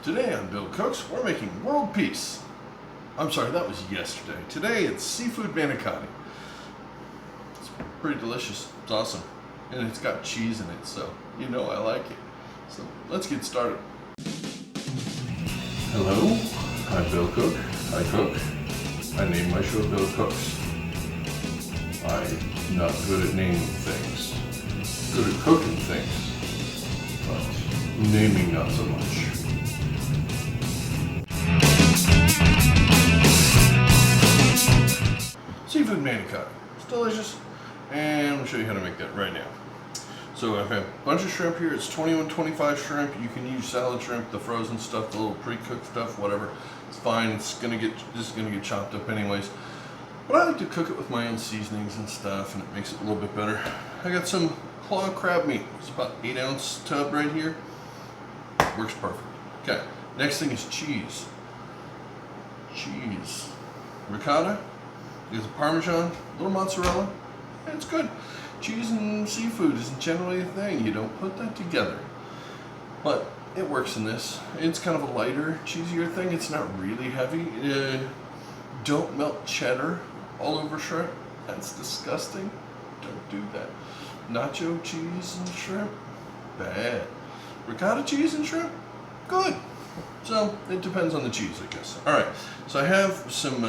Today on Bill Cooks, we're making world peace. I'm sorry, that was yesterday. Today it's seafood manicotti. It's pretty delicious. It's awesome. And it's got cheese in it, so you know I like it. So let's get started. Hello, I'm Bill Cook. I cook. I name my show Bill Cooks. I'm not good at naming things. Good at cooking things. But naming not so much. Seafood manicotti. It's delicious, and I'll show you how to make that right now. So I've got a bunch of shrimp here. It's 21-25 shrimp. You can use salad shrimp, the frozen stuff, the little pre-cooked stuff, whatever. It's fine. This is gonna get chopped up anyways. But I like to cook it with my own seasonings and stuff, and it makes it a little bit better. I got some claw crab meat. It's about 8-ounce tub right here. Works perfect. Okay. Next thing is cheese. Cheese. Ricotta. There's a Parmesan, a little mozzarella. It's good. Cheese and seafood isn't generally a thing. You don't put that together. But it works in this. It's kind of a lighter, cheesier thing. It's not really heavy. Don't melt cheddar all over shrimp. That's disgusting. Don't do that. Nacho cheese and shrimp? Bad. Ricotta cheese and shrimp? Good. So it depends on the cheese, I guess. Alright, so I have some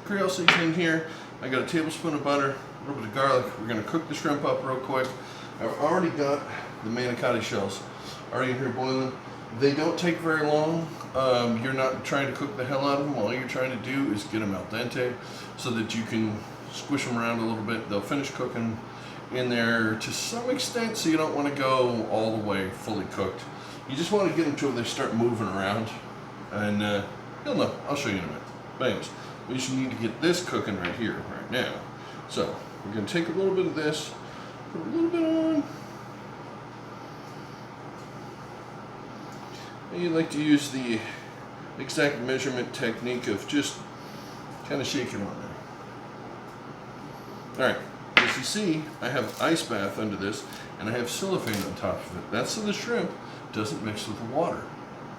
Creole seasoning here. I got a tablespoon of butter, a little bit of garlic. We're going to cook the shrimp up real quick. I've already got the manicotti shells already in here boiling. They don't take very long. You're not trying to cook the hell out of them. All you're trying to do is get them al dente so that you can squish them around a little bit. They'll finish cooking in there to some extent, so you don't want to go all the way fully cooked. You just want to get them to where they start moving around, and you'll know. I'll show you in a minute. But anyways, we just need to get this cooking right here, right now. So we're going to take a little bit of this, put a little bit on. And you like to use the exact measurement technique of just kind of shaking on there. All right. As you see, I have ice bath under this, and I have cellophane on top of it. That's so the shrimp doesn't mix with the water.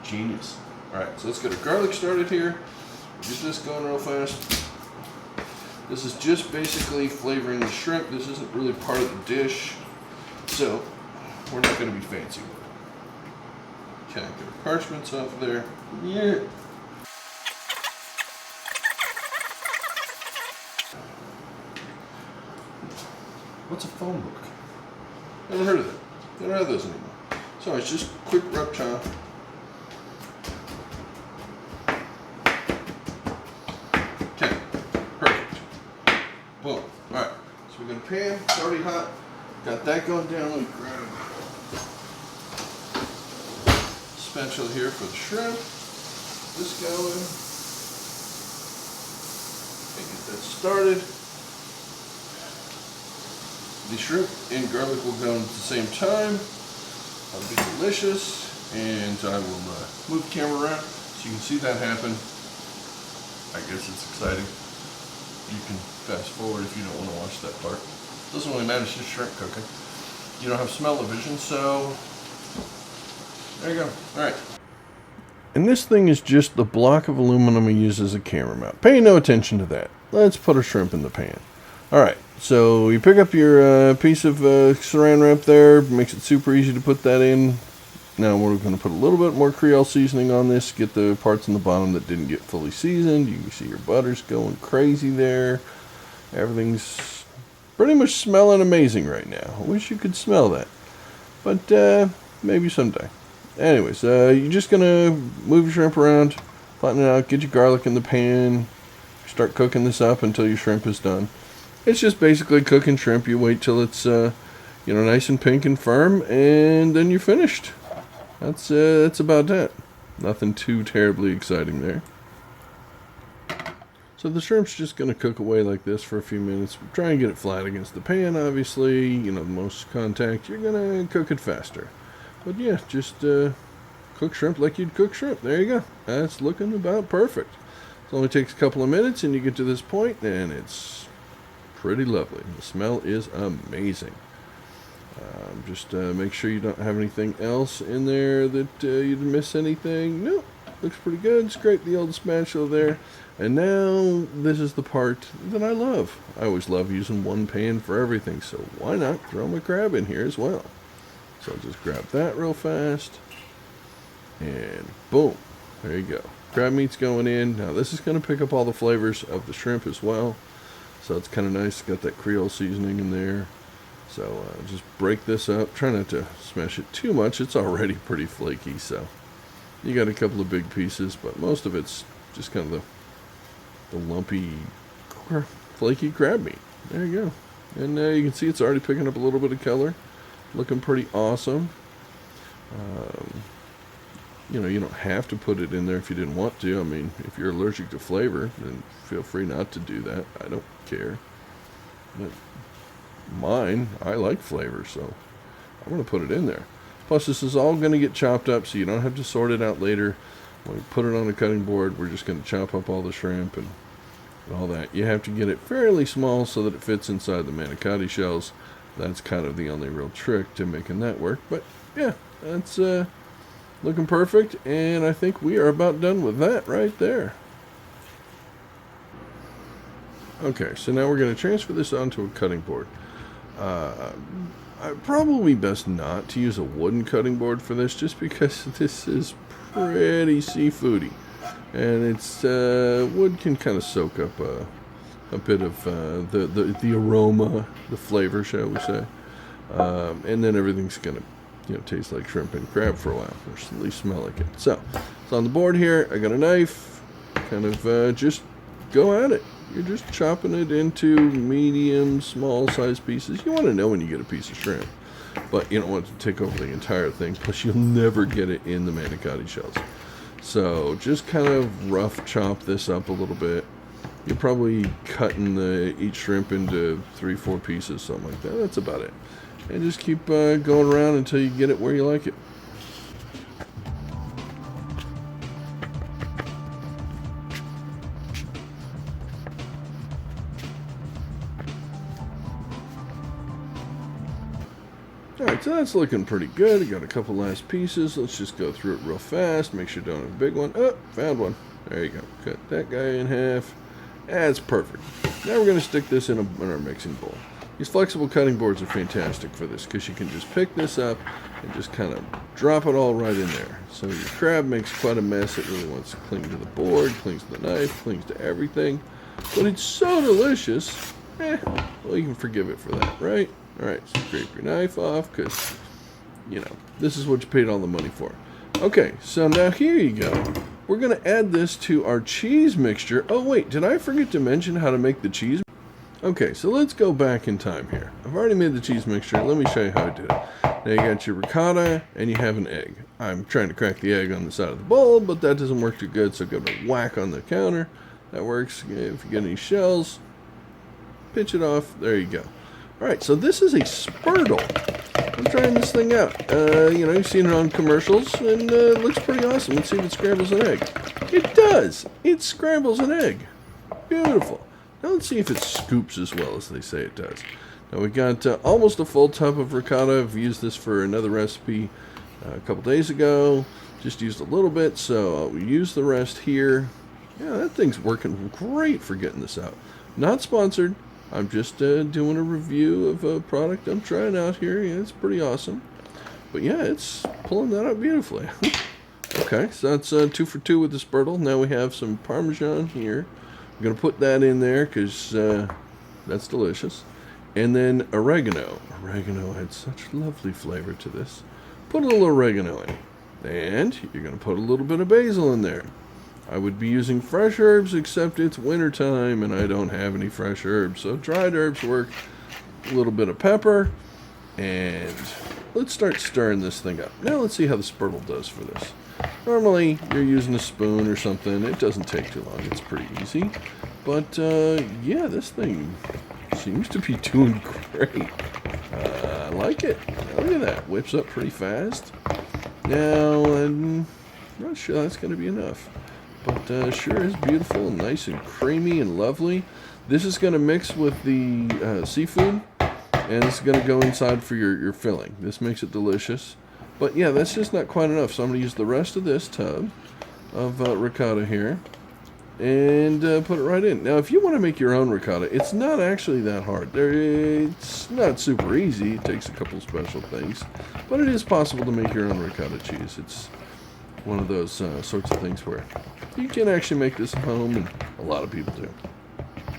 Genius. All right, so let's get our garlic started here. Get this going real fast. This is just basically flavoring the shrimp. This isn't really part of the dish, so we're not going to be fancy with it. Okay, get our parchments off of there. Yeah. What's a phone book? Never heard of it. They don't have those anymore. So it's just quick rub chop. Okay, perfect. Boom. Alright, so we got a pan, it's already hot. Got that going down. Let me grab a spatula here for the shrimp. This going. And get that started. The shrimp and garlic will go at the same time. That'll be delicious, and I will move the camera around so you can see that happen. I guess it's exciting. You can fast forward if you don't want to watch that part. Doesn't really matter, it's just shrimp cooking. You don't have smell-o-vision, so there you go. All right. And this thing is just the block of aluminum I use as a camera mount. Pay no attention to that. Let's put our shrimp in the pan. All right. So you pick up your piece of saran wrap there, makes it super easy to put that in. Now we're going to put a little bit more Creole seasoning on this, get the parts on the bottom that didn't get fully seasoned. You can see your butter's going crazy there. Everything's pretty much smelling amazing right now. I wish you could smell that, but maybe someday. Anyways, you're just going to move your shrimp around, flatten it out, get your garlic in the pan, start cooking this up until your shrimp is done. It's just basically cooking shrimp. You wait till it's, nice and pink and firm, and then you're finished. That's about that. Nothing too terribly exciting there. So the shrimp's just going to cook away like this for a few minutes. Try and get it flat against the pan, obviously. The most contact, you're going to cook it faster. But yeah, just cook shrimp like you'd cook shrimp. There you go. That's looking about perfect. It only takes a couple of minutes, and you get to this point, and it's pretty lovely. The smell is amazing. Just make sure you don't have anything else in there that you didn't miss anything. Nope, looks pretty good. Scrape the old spatula there. And now this is the part that I love. I always love using one pan for everything, so why not throw my crab in here as well? So I'll just grab that real fast. And boom, there you go. Crab meat's going in. Now this is going to pick up all the flavors of the shrimp as well. So it's kind of nice. It's got that Creole seasoning in there. So just break this up. Try not to smash it too much. It's already pretty flaky, so you got a couple of big pieces, but most of it's just kind of the lumpy, flaky crab meat. There you go. And you can see it's already picking up a little bit of color. Looking pretty awesome. You know, you don't have to put it in there if you didn't want to. I mean, if you're allergic to flavor, then feel free not to do that. I don't care. But mine, I like flavor, so I'm going to put it in there. Plus, this is all going to get chopped up, so you don't have to sort it out later. When we put it on a cutting board, we're just going to chop up all the shrimp and all that. You have to get it fairly small so that it fits inside the manicotti shells. That's kind of the only real trick to making that work. But yeah, that's looking perfect, and I think we are about done with that right there. Okay, so now we're going to transfer this onto a cutting board. Probably best not to use a wooden cutting board for this, just because this is pretty seafoody, and it's wood can kind of soak up a bit of the aroma, the flavor, shall we say, and then everything's going to taste like shrimp and crab for a while, or at least smell like it. So it's on the board here. I got a knife. Kind of just go at it. You're just chopping it into medium, small size pieces. You want to know when you get a piece of shrimp, but you don't want to take over the entire thing. Plus, you'll never get it in the manicotti shells. So just kind of rough chop this up a little bit. You're probably cutting each shrimp into 3-4 pieces, something like that. That's about it. And just keep going around until you get it where you like it. Alright, so that's looking pretty good. I got a couple last pieces. Let's just go through it real fast. Make sure you don't have a big one. Oh, found one. There you go. Cut that guy in half. That's perfect. Now we're going to stick this in our mixing bowl. These flexible cutting boards are fantastic for this because you can just pick this up and just kind of drop it all right in there. So your crab makes quite a mess. It really wants to cling to the board, clings to the knife, clings to everything. But it's so delicious. Well, you can forgive it for that, right? Alright, so scrape your knife off because, this is what you paid all the money for. Okay, so now here you go. We're going to add this to our cheese mixture. Oh, wait, did I forget to mention how to make the cheese? Okay, so let's go back in time here. I've already made the cheese mixture. Let me show you how I did it. Now you got your ricotta and you have an egg. I'm trying to crack the egg on the side of the bowl, but that doesn't work too good, so go to whack on the counter. That works. If you get any shells, pinch it off. There you go. Alright, so this is a spurtle. I'm trying this thing out. You've seen it on commercials, and it looks pretty awesome. Let's see if it scrambles an egg. It does! It scrambles an egg. Beautiful. Now let's see if it scoops as well as they say it does. Now we got almost a full tub of ricotta. I've used this for another recipe a couple days ago. Just used a little bit, so I'll use the rest here. Yeah, that thing's working great for getting this out. Not sponsored. I'm just doing a review of a product I'm trying out here. Yeah, it's pretty awesome. But yeah, it's pulling that out beautifully. Okay, so that's 2 for 2 with the spurtle. Now we have some Parmesan here. I'm going to put that in there because that's delicious. And then oregano. Oregano had such lovely flavor to this. Put a little oregano in. And you're going to put a little bit of basil in there. I would be using fresh herbs, except it's wintertime and I don't have any fresh herbs. So dried herbs work. A little bit of pepper. And let's start stirring this thing up. Now let's see how the spurtle does for this. Normally, you're using a spoon or something. It doesn't take too long. It's pretty easy. But, yeah, this thing seems to be doing great. I like it. Look at that. Whips up pretty fast. Now, I'm not sure that's going to be enough. But sure is beautiful and nice and creamy and lovely. This is going to mix with the seafood. And this is going to go inside for your filling. This makes it delicious. But yeah, that's just not quite enough. So I'm going to use the rest of this tub of ricotta here and put it right in. Now, if you want to make your own ricotta, it's not actually that hard. It's not super easy. It takes a couple special things. But it is possible to make your own ricotta cheese. It's one of those sorts of things where you can actually make this at home, and a lot of people do.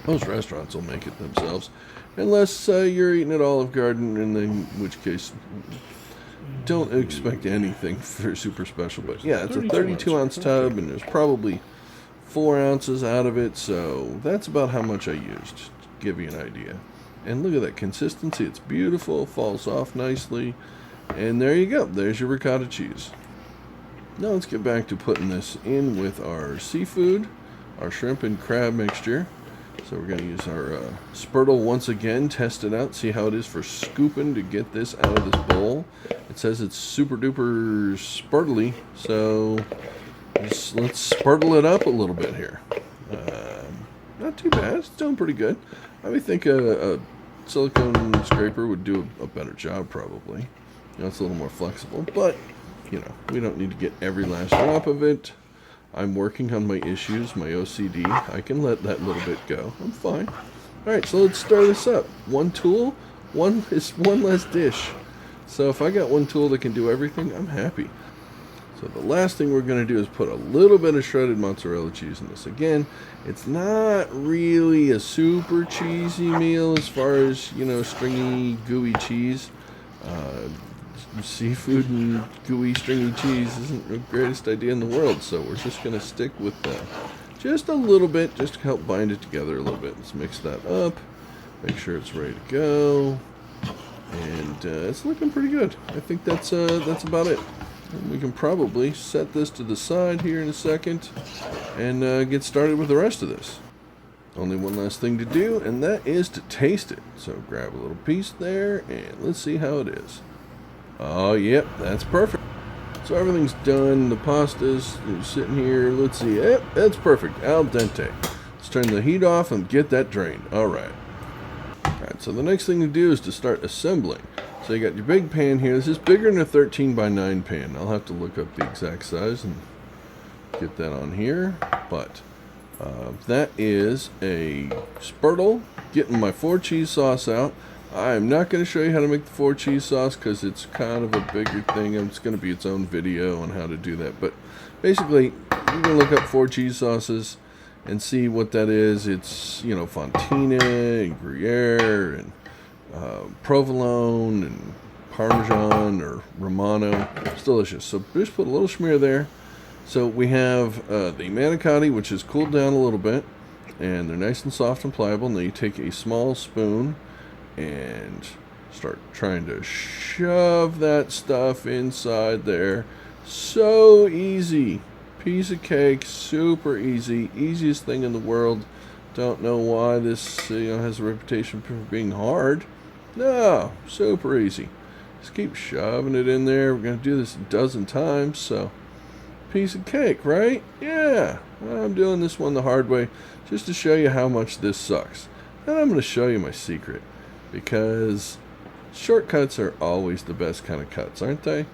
Most restaurants will make it themselves, unless you're eating at Olive Garden, and in which case, don't expect anything for super special. But yeah, it's a 32-ounce tub, and there's probably 4 ounces out of it, so that's about how much I used, to give you an idea. And look at that consistency. It's beautiful, falls off nicely, and there you go. There's your ricotta cheese. Now let's get back to putting this in with our seafood, our shrimp and crab mixture. So we're going to use our spurtle once again, test it out, see how it is for scooping to get this out of this bowl. It says it's super duper spurtly, so let's spurtle it up a little bit here. Not too bad, it's doing pretty good. I would think a silicone scraper would do a better job probably. You know, it's a little more flexible, but you know, we don't need to get every last drop of it. I'm working on my issues, my OCD. I can let that little bit go. I'm fine. Alright, so let's start this up. One tool, one less dish. So if I got one tool that can do everything, I'm happy. So the last thing we're going to do is put a little bit of shredded mozzarella cheese in this. Again, it's not really a super cheesy meal as far as, you know, stringy, gooey cheese. Seafood and gooey, stringy cheese isn't the greatest idea in the world, so we're just going to stick with just a little bit, just to help bind it together a little bit. Let's mix that up, make sure it's ready to go, and it's looking pretty good. I think that's about it. And we can probably set this to the side here in a second and get started with the rest of this. Only one last thing to do, and that is to taste it. So grab a little piece there, and let's see how it is. Oh, yep, that's perfect. So everything's done. The pasta's sitting here. Let's see. Yep, that's perfect. Al dente. Let's turn the heat off and get that drained. All right. So the next thing to do is to start assembling. So you got your big pan here. This is bigger than a 13 by 9 pan. I'll have to look up the exact size and get that on here. But that is a spurtle. Getting my 4 cheese sauce out. I'm not going to show you how to make the 4 cheese sauce because it's kind of a bigger thing. It's going to be its own video on how to do that. But basically, you can look up 4 cheese sauces and see what that is. It's, you know, Fontina and Gruyere and provolone and Parmesan or Romano. It's delicious. So just put a little smear there. So we have the Manicotti, which is cooled down a little bit, and they're nice and soft and pliable. Now you take a small spoon and start trying to shove that stuff inside there. So easy. Piece of cake, super easy. Easiest thing in the world. Don't know why this has a reputation for being hard. No, super easy. Just keep shoving it in there. We're going to do this a dozen times, so piece of cake, right? Yeah. Well, I'm doing this one the hard way just to show you how much this sucks. And I'm going to show you my secret, because shortcuts are always the best kind of cuts, aren't they?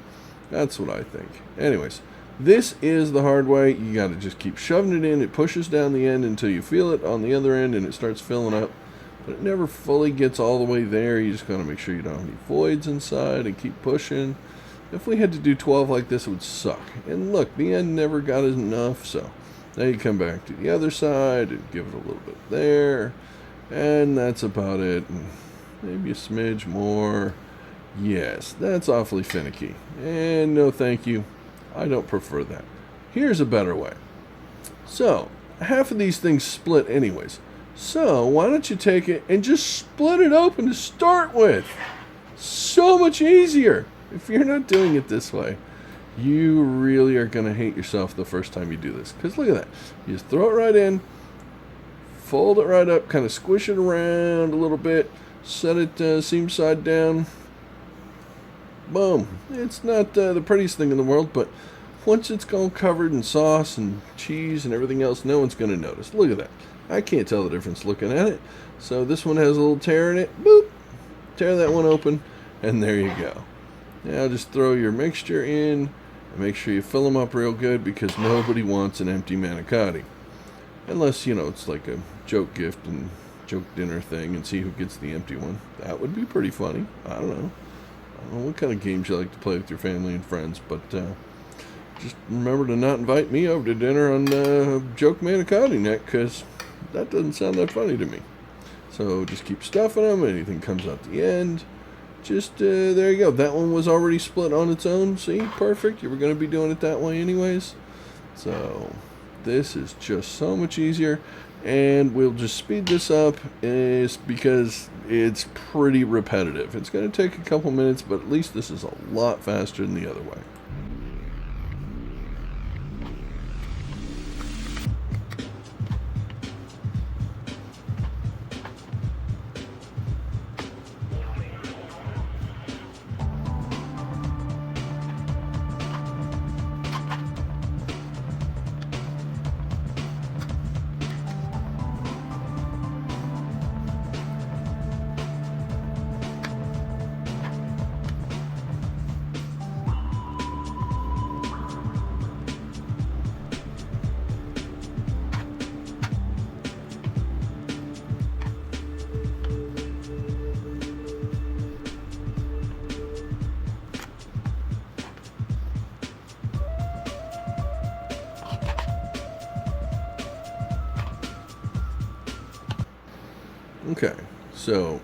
That's what I think. Anyways, this is the hard way. You got to just keep shoving it in. It pushes down the end until you feel it on the other end and it starts filling up. But it never fully gets all the way there. You just got to make sure you don't have any voids inside and keep pushing. If we had to do 12 like this, it would suck. And look, the end never got enough, so now you come back to the other side and give it a little bit there. And that's about it. And maybe a smidge more. Yes, that's awfully finicky. And no thank you. I don't prefer that. Here's a better way. So, half of these things split anyways. So, why don't you take it and just split it open to start with? So much easier. If you're not doing it this way, you really are going to hate yourself the first time you do this. Because look at that. You just throw it right in, fold it right up, kind of squish it around a little bit, set it seam side down. Boom. It's not the prettiest thing in the world, but once it's all covered in sauce and cheese and everything else, no one's going to notice. Look at that. I can't tell the difference looking at it. So this one has a little tear in it. Boop. tear that one open, and there you go. Now just throw your mixture in, and make sure you fill them up real good, because nobody wants an empty manicotti. Unless, it's like a joke gift and joke dinner thing, and see who gets the empty one. That would be pretty funny. I don't know what kind of games you like to play with your family and friends, but just remember to not invite me over to dinner on joke manicotti night, because that doesn't sound that funny to me. So just keep stuffing them. Anything comes out the end, just there you go. That one was already split on its own. See, perfect. You were going to be doing it that way anyways. So this is just so much easier, and we'll just speed this up is because it's pretty repetitive. It's going to take a couple minutes, but at least this is a lot faster than the other way. Okay, so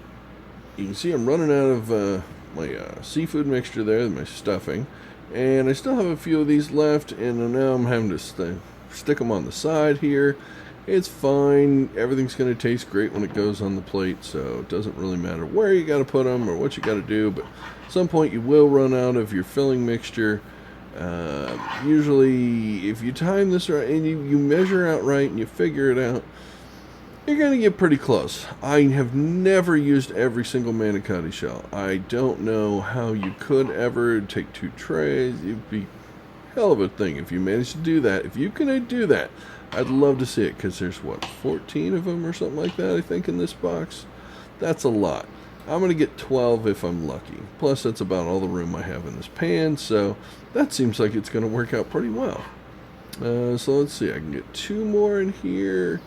you can see I'm running out of my seafood mixture there, my stuffing, and I still have a few of these left, and now I'm having to stick them on the side here. It's fine. Everything's going to taste great when it goes on the plate, so it doesn't really matter where you got to put them or what you got to do, but at some point you will run out of your filling mixture. Usually, if you time this right and you measure out right and you figure it out, you're going to get pretty close. I have never used every single manicotti shell. I don't know how you could ever take 2 trays. It'd be a hell of a thing if you managed to do that. If you can do that, I'd love to see it, because there's, 14 of them or something like that, I think, in this box. That's a lot. I'm going to get 12 if I'm lucky. Plus, that's about all the room I have in this pan, so that seems like it's going to work out pretty well. So let's see. I can get 2 more in here.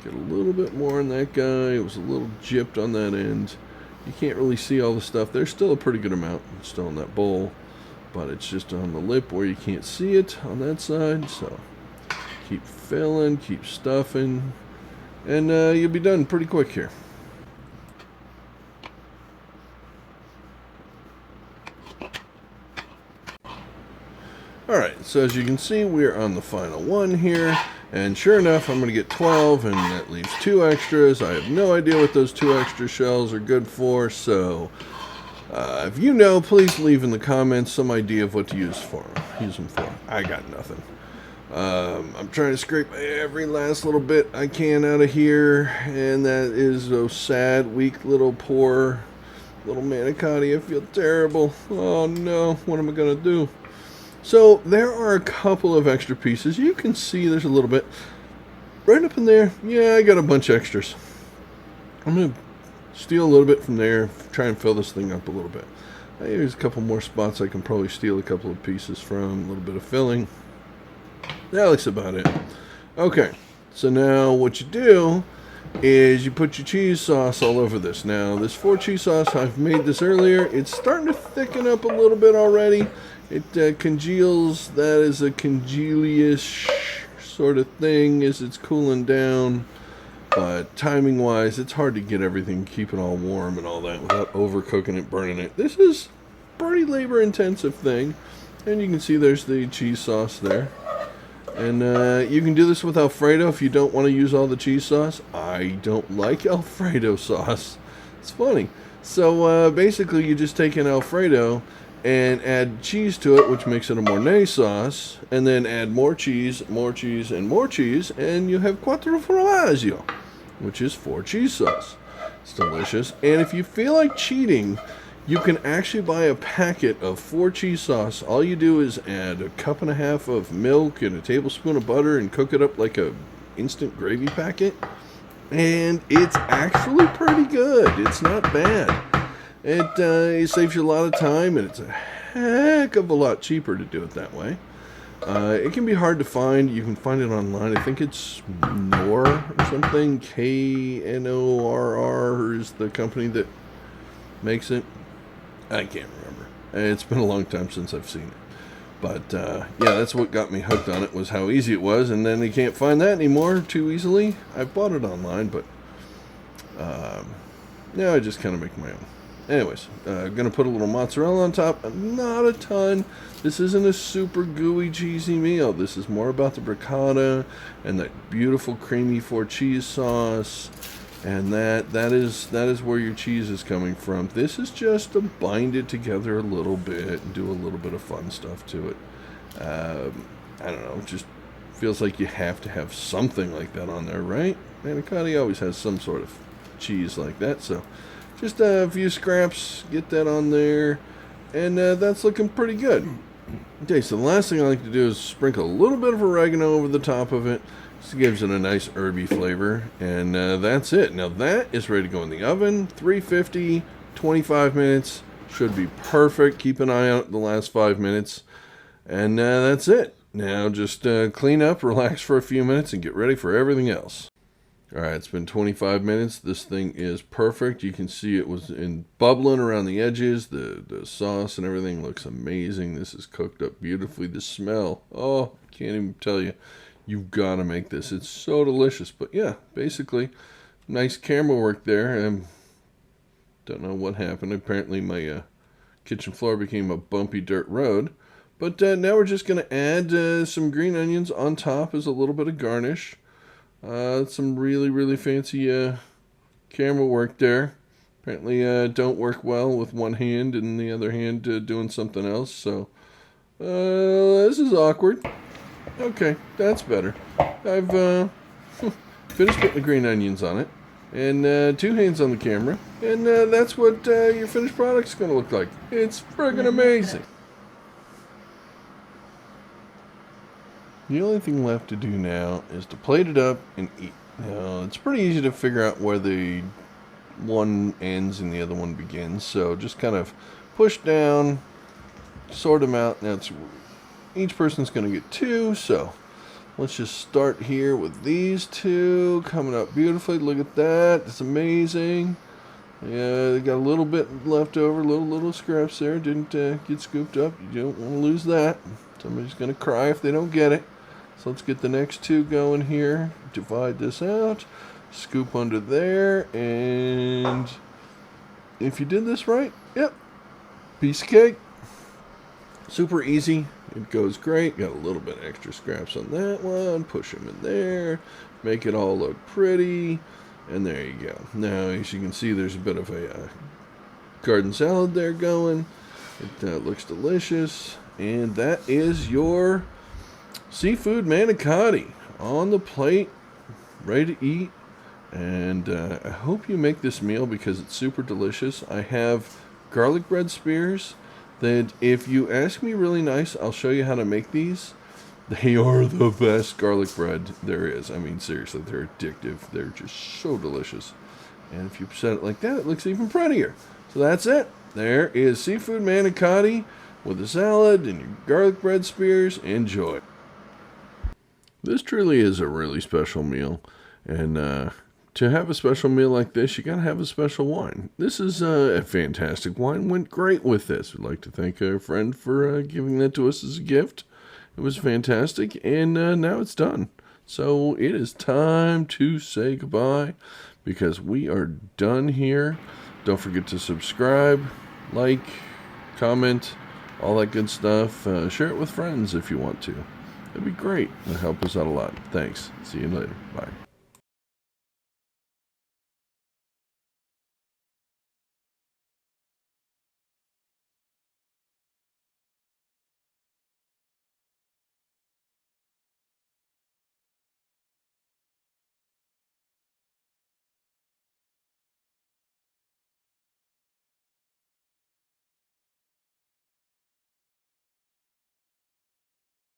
Get a little bit more on that guy. It was a little gypped on that end. You can't really see all the stuff. There's still a pretty good amount still in that bowl, but it's just on the lip where you can't see it on that side. So keep filling, keep stuffing, and you'll be done pretty quick here. Alright, so as you can see, we're on the final one here. And sure enough, I'm going to get 12, and that leaves 2 extras. I have no idea what those 2 extra shells are good for, so if you know, please leave in the comments some idea of what to use them for. I got nothing. I'm trying to scrape every last little bit I can out of here, and that is a sad, weak, poor little manicotti. I feel terrible. Oh no, what am I going to do? So there are a couple of extra pieces. You can see there's a little bit right up in there. Yeah, I got a bunch of extras. I'm going to steal a little bit from there, try and fill this thing up a little bit. There's a couple more spots I can probably steal a couple of pieces from, a little bit of filling. That looks about it. Okay, so now what you do is you put your cheese sauce all over this. Now, this 4 cheese sauce, I've made this earlier. It's starting to thicken up a little bit already. It congeals. That is a congealish sort of thing as it's cooling down. But timing wise, it's hard to get everything, keep it all warm and all that without overcooking it, burning it. This is a pretty labor intensive thing. And you can see there's the cheese sauce there. And you can do this with Alfredo if you don't want to use all the cheese sauce. I don't like Alfredo sauce. It's funny. So basically you just take an Alfredo and add cheese to it, which makes it a Mornay sauce, and then add more cheese, and more cheese, and you have quattro formaggio, which is 4 cheese sauce. It's delicious. And if you feel like cheating, you can actually buy a packet of 4 cheese sauce. All you do is add a 1.5 cups of milk and a tablespoon of butter and cook it up like a instant gravy packet. And it's actually pretty good. It's not bad. It saves you a lot of time, and it's a heck of a lot cheaper to do it that way. It can be hard to find. You can find it online. I think it's Knorr or something. Knorr is the company that makes it. I can't remember. It's been a long time since I've seen it. But yeah, that's what got me hooked on it, was how easy it was. And then you can't find that anymore too easily. I bought it online, but yeah, I just kind of make my own. Anyways, gonna put a little mozzarella on top. Not a ton. This isn't a super gooey, cheesy meal. This is more about the ricotta and that beautiful creamy 4 cheese sauce, and that is where your cheese is coming from. This is just to bind it together a little bit and do a little bit of fun stuff to it. I don't know. It just feels like you have to have something like that on there, right? Manicotti always has some sort of cheese like that, so. Just a few scraps, get that on there, and that's looking pretty good. Okay, so the last thing I like to do is sprinkle a little bit of oregano over the top of it. Just gives it a nice herby flavor, and that's it. Now that is ready to go in the oven, 350, 25 minutes. Should be perfect. Keep an eye out the last 5 minutes, and that's it. Now just clean up, relax for a few minutes, and get ready for everything else. Alright, it's been 25 minutes. This thing is perfect. You can see it was bubbling around the edges. The sauce and everything looks amazing. This is cooked up beautifully. The smell, oh, can't even tell you. You've got to make this. It's so delicious. But yeah, basically, nice camera work there. Don't know what happened. Apparently my kitchen floor became a bumpy dirt road. But now we're just going to add some green onions on top as a little bit of garnish. Some really, really fancy camera work there. Apparently don't work well with one hand and the other hand doing something else. So this is awkward. Okay, that's better. I've finished putting the green onions on it. And 2 hands on the camera. And that's what your finished product's going to look like. It's friggin' amazing. The only thing left to do now is to plate it up and eat. Now, it's pretty easy to figure out where the one ends and the other one begins. So just kind of push down, sort them out. Now each person's going to get 2. So let's just start here with these 2 coming up beautifully. Look at that. It's amazing. Yeah, they got a little bit left over, little scraps there. Didn't get scooped up. You don't want to lose that. Somebody's going to cry if they don't get it. So let's get the next 2 going here. Divide this out. Scoop under there. And if you did this right, yep. Piece of cake. Super easy. It goes great. Got a little bit extra scraps on that one. Push them in there. Make it all look pretty. And there you go. Now, as you can see, there's a bit of a garden salad there going. It looks delicious. And that is your seafood manicotti on the plate, ready to eat. And I hope you make this meal because it's super delicious. I have garlic bread spears that if you ask me really nice, I'll show you how to make these. They are the best garlic bread there is. I mean, seriously, they're addictive. They're just so delicious. And if you set it like that, it looks even prettier. So that's it. There is seafood manicotti with a salad and your garlic bread spears. Enjoy. This truly is a really special meal. And to have a special meal like this, you got to have a special wine. This is a fantastic wine. Went great with this. We'd like to thank our friend for giving that to us as a gift. It was fantastic, and now it's done. So it is time to say goodbye because we are done here. Don't forget to subscribe, like, comment, all that good stuff. Share it with friends if you want to. That'd be great. It'll help us out a lot. Thanks. See you later. Bye.